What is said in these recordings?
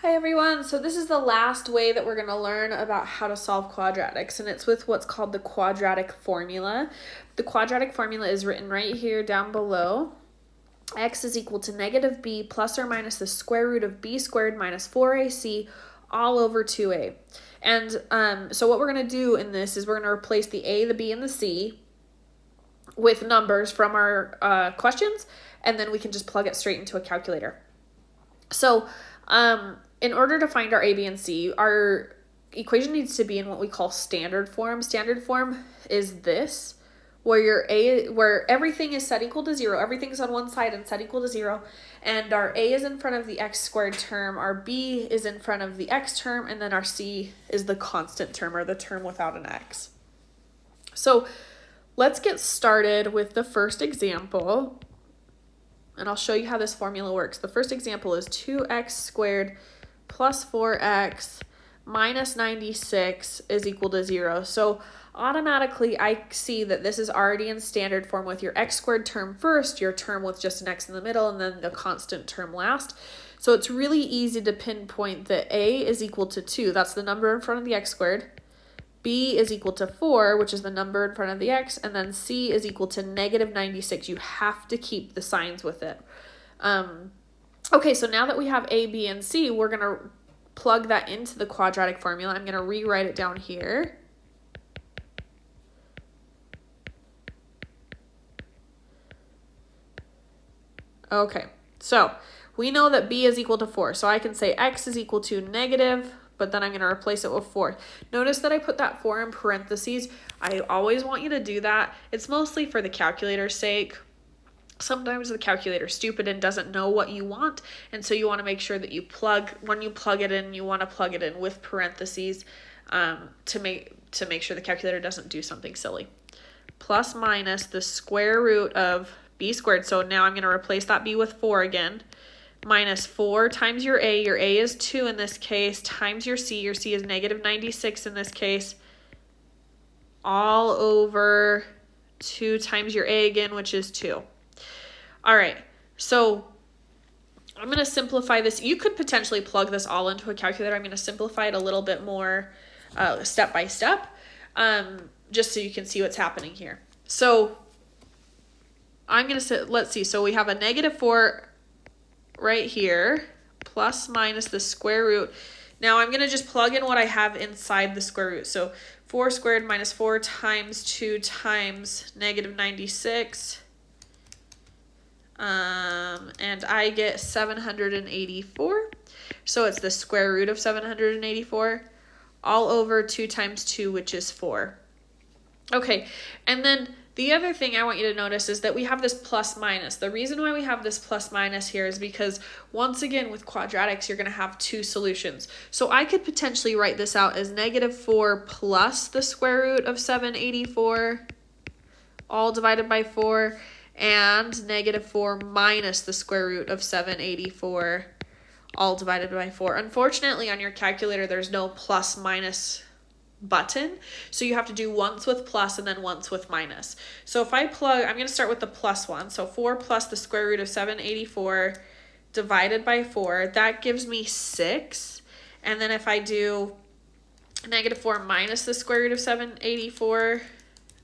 Hi everyone, so this is the last way that we're going to learn about how to solve quadratics, and it's with what's called the quadratic formula. The quadratic formula is written right here down below. X is equal to negative b plus or minus the square root of b squared minus 4ac all over 2a. And so what we're going to do in this is we're going to replace the a, the b, and the c with numbers from our questions, and then we can just plug it straight into a calculator. So in order to find our a, b, and c, our equation needs to be in what we call standard form. Standard form is this, where everything is set equal to 0. Everything's on one side and set equal to 0. And our a is in front of the x squared term, our b is in front of the x term, and then our c is the constant term, or the term without an x. So let's get started with the first example, and I'll show you how this formula works. The first example is 2x squared plus 4x minus 96 is equal to 0. So automatically I see that this is already in standard form with your x squared term first, your term with just an x in the middle, and then the constant term last. So it's really easy to pinpoint that a is equal to 2. That's the number in front of the x squared. B is equal to 4, which is the number in front of the x, and then c is equal to negative 96. You have to keep the signs with it. Okay, so now that we have a, b, and c, we're going to plug that into the quadratic formula. I'm going to rewrite it down here. Okay, so we know that b is equal to 4, so I can say x is equal to negative, but then I'm going to replace it with 4. Notice that I put that 4 in parentheses. I always want you to do that. It's mostly for the calculator's sake. Sometimes the calculator's stupid and doesn't know what you want, and so you want to make sure that when you plug it in, you want to plug it in with parentheses to make sure the calculator doesn't do something silly. Plus minus the square root of b squared. So now I'm going to replace that b with 4 again. Minus 4 times your a is 2 in this case, times your c is negative 96 in this case, all over 2 times your a again, which is 2. All right, so I'm going to simplify this. You could potentially plug this all into a calculator. I'm going to simplify it a little bit more step by step, just so you can see what's happening here. So I'm going to say, let's see, so we have a negative 4 right here, plus minus the square root. Now I'm going to just plug in what I have inside the square root. So 4 squared minus 4 times 2 times negative 96. And I get 784. So it's the square root of 784 all over 2 times 2, which is 4. Okay, and then the other thing I want you to notice is that we have this plus minus. The reason why we have this plus minus here is because, once again, with quadratics, you're going to have 2 solutions. So I could potentially write this out as negative 4 plus the square root of 784, all divided by 4, and negative 4 minus the square root of 784, all divided by 4. Unfortunately, on your calculator, there's no plus minus button, so you have to do once with plus and then once with minus. So if I plug, I'm going to start with the plus one. So 4 plus the square root of 784 divided by 4, that gives me 6. And then if I do negative 4 minus the square root of 784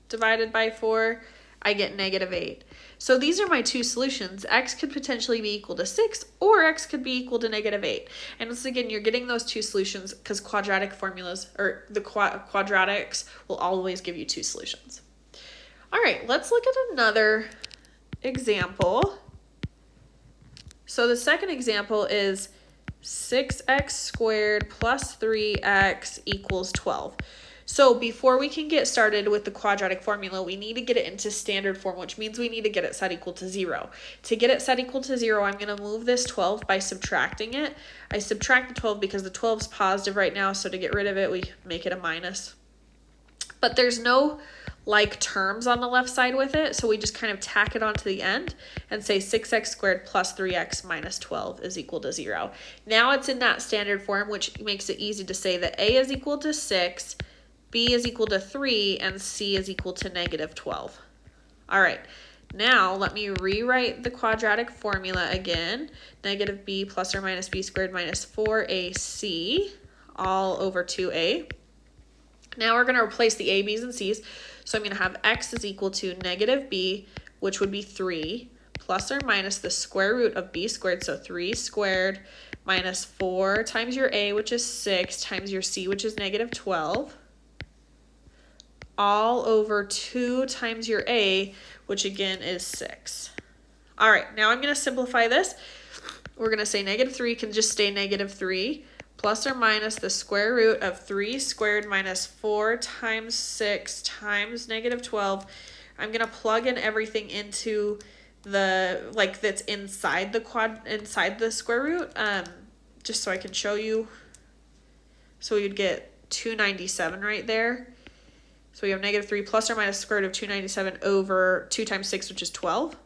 divided by 4, I get negative 8. So these are my 2 solutions. X could potentially be equal to 6, or x could be equal to negative 8. And once again, you're getting those 2 solutions because quadratic formulas, or the quadratics, will always give you 2 solutions. All right, let's look at another example. So the second example is 6x squared plus 3x equals 12. So before we can get started with the quadratic formula, we need to get it into standard form, which means we need to get it set equal to 0. To get it set equal to 0, I'm going to move this 12 by subtracting it. I subtract the 12 because the 12 is positive right now, so to get rid of it, we make it a minus. But there's no like terms on the left side with it, so we just kind of tack it onto the end and say 6x squared plus 3x minus 12 is equal to 0. Now it's in that standard form, which makes it easy to say that a is equal to 6, b is equal to 3, and c is equal to negative 12. All right, Now let me rewrite the quadratic formula again. Negative b plus or minus b squared minus 4ac all over 2a. Now we're going to replace the a, b's, and c's. So I'm going to have x is equal to negative b, which would be 3, plus or minus the square root of b squared, so 3 squared minus 4 times your a, which is 6, times your c, which is negative 12, all over 2 times your a, which again is 6. All right, now I'm going to simplify this. We're going to say negative 3 can just stay negative 3, plus or minus the square root of 3 squared minus 4 times 6 times negative 12. I'm going to plug in everything into the, like, that's inside the square root, just so I can show you. So you'd get 297 right there. So we have negative 3 plus or minus the square root of 297 over 2 times 6, which is 12.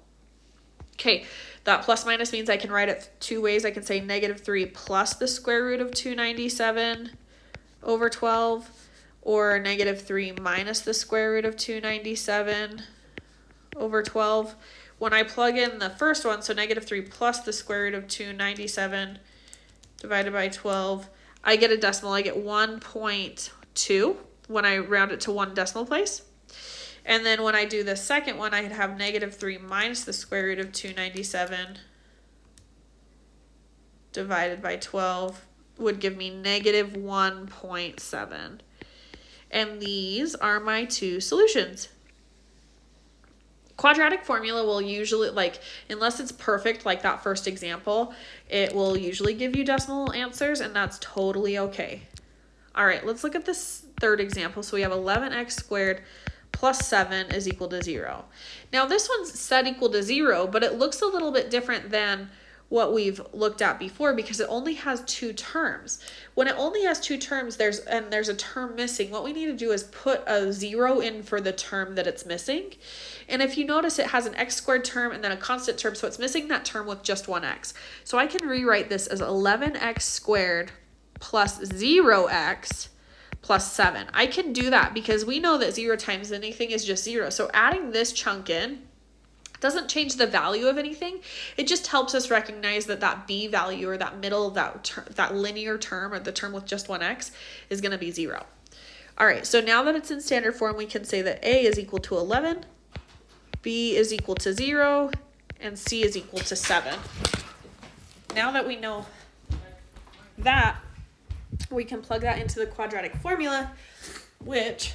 Okay, that plus minus means I can write it two ways. I can say negative 3 plus the square root of 297 over 12, or negative 3 minus the square root of 297 over 12. When I plug in the first one, so negative 3 plus the square root of 297 divided by 12, I get a decimal. I get 1.2 when I round it to one decimal place. And then when I do the second one, I have negative 3 minus the square root of 297 divided by 12 would give me negative 1.7. And these are my two solutions. Quadratic formula will usually, like, unless it's perfect, like that first example, it will usually give you decimal answers, and that's totally okay. All right, let's look at this third example. So we have 11x squared plus 7 is equal to 0. Now this one's set equal to 0, but it looks a little bit different than what we've looked at before because it only has two terms. When it only has two terms, there's a term missing. What we need to do is put a 0 in for the term that it's missing. And if you notice, it has an x squared term and then a constant term, so it's missing that term with just one x. So I can rewrite this as 11x squared plus 0x plus 7. I can do that because we know that 0 times anything is just 0. So adding this chunk in doesn't change the value of anything. It just helps us recognize that that b value, or that middle, that linear term, or the term with just one x, is going to be 0. All right, so now that it's in standard form, we can say that a is equal to 11, b is equal to 0, and c is equal to 7. Now that we know that, we can plug that into the quadratic formula, which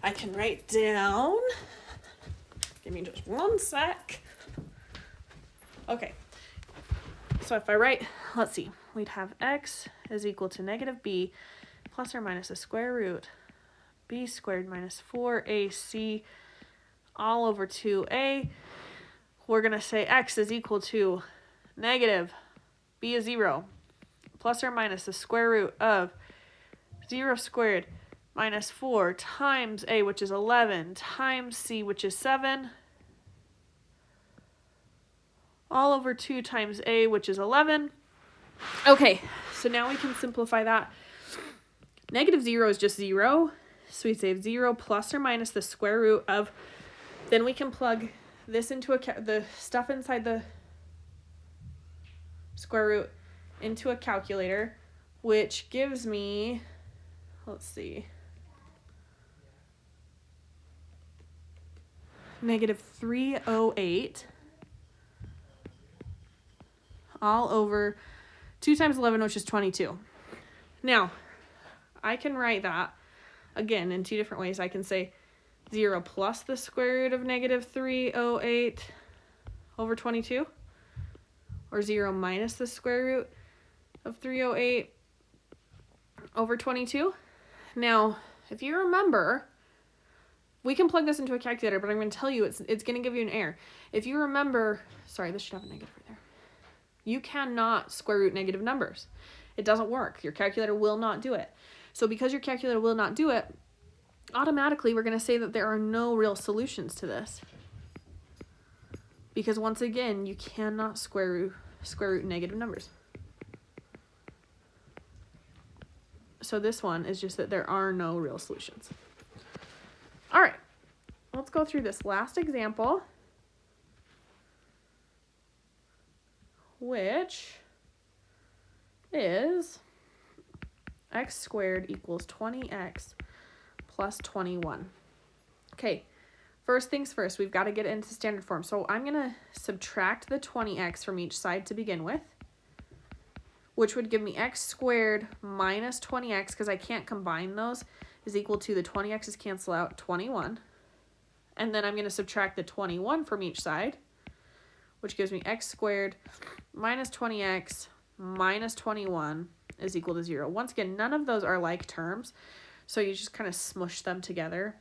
I can write down. Give me just one sec. Okay, so if I write, let's see, we'd have x is equal to negative b plus or minus the square root b squared minus 4ac all over 2a. We're going to say x is equal to negative b is 0 plus or minus the square root of 0 squared minus 4 times a, which is 11, times c, which is 7, all over 2 times a, which is 11. Okay, so now we can simplify that. Negative 0 is just 0, so we say 0 plus or minus the square root of, then we can plug this into the stuff inside the square root into a calculator, which gives me, let's see, negative 308 all over 2 times 11, which is 22. Now, I can write that, again, in two different ways. I can say 0 plus the square root of negative 308 over 22, or 0 minus the square root of 308 over 22. Now, if you remember, we can plug this into a calculator, but I'm going to tell you it's going to give you an error. If you remember, sorry, this should have a negative right there. You cannot square root negative numbers. It doesn't work. Your calculator will not do it. So because your calculator will not do it, automatically we're going to say that there are no real solutions to this. Because once again, you cannot square root negative numbers. So this one is just that there are no real solutions. All right, let's go through this last example. which is x squared equals 20x plus 21. Okay, first things first, we've got to get it into standard form. So I'm going to subtract the 20x from each side to begin with, which would give me x squared minus 20x, because I can't combine those, is equal to the 20x's cancel out, 21. And then I'm going to subtract the 21 from each side, which gives me x squared minus 20x minus 21 is equal to 0. Once again, none of those are like terms, so you just kind of smush them together.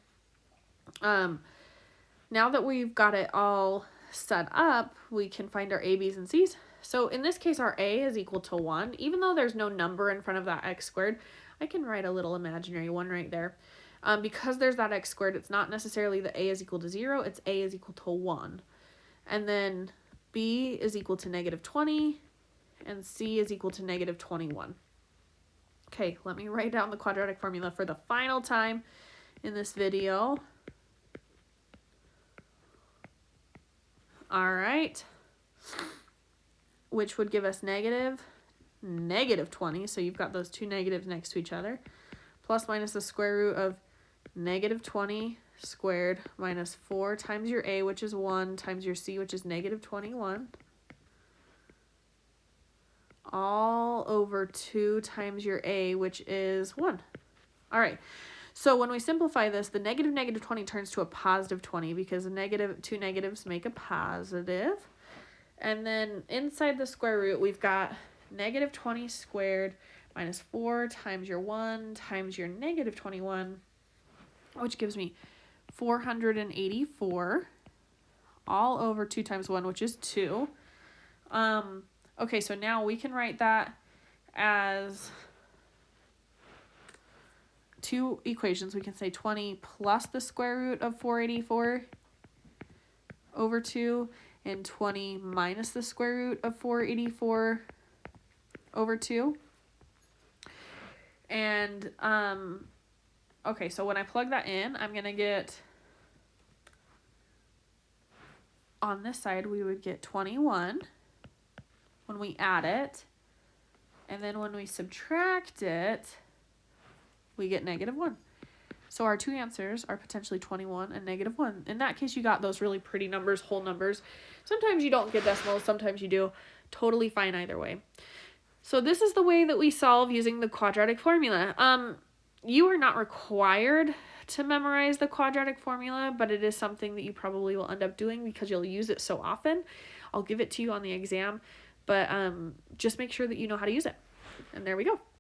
Now that we've got it all set up, we can find our a, b's, and c's. So in this case, our a is equal to 1. Even though there's no number in front of that x squared, I can write a little imaginary 1 right there. Because there's that x squared, it's not necessarily that a is equal to 0, it's a is equal to 1. And then b is equal to negative 20, and c is equal to negative 21. Okay, let me write down the quadratic formula for the final time in this video. All right, which would give us negative 20, so you've got those two negatives next to each other, plus minus the square root of negative 20 squared minus 4 times your a, which is 1, times your c, which is negative 21, all over 2 times your a, which is 1. All right, so when we simplify this, the negative 20 turns to a positive 20 because two negatives make a positive. And then inside the square root, we've got negative 20 squared minus 4 times your 1 times your negative 21, which gives me 484 all over 2 times 1, which is 2. Okay, so now we can write that as two equations. We can say 20 plus the square root of 484 over 2, and 20 minus the square root of 484 over 2. And, okay, so when I plug that in, I'm going to get, on this side, we would get 21 when we add it. And then when we subtract it, we get negative 1. So our two answers are potentially 21 and negative 1. In that case, you got those really pretty numbers, whole numbers. Sometimes you don't get decimals, sometimes you do. Totally fine either way. So this is the way that we solve using the quadratic formula. You are not required to memorize the quadratic formula, but it is something that you probably will end up doing because you'll use it so often. I'll give it to you on the exam, but just make sure that you know how to use it. And there we go.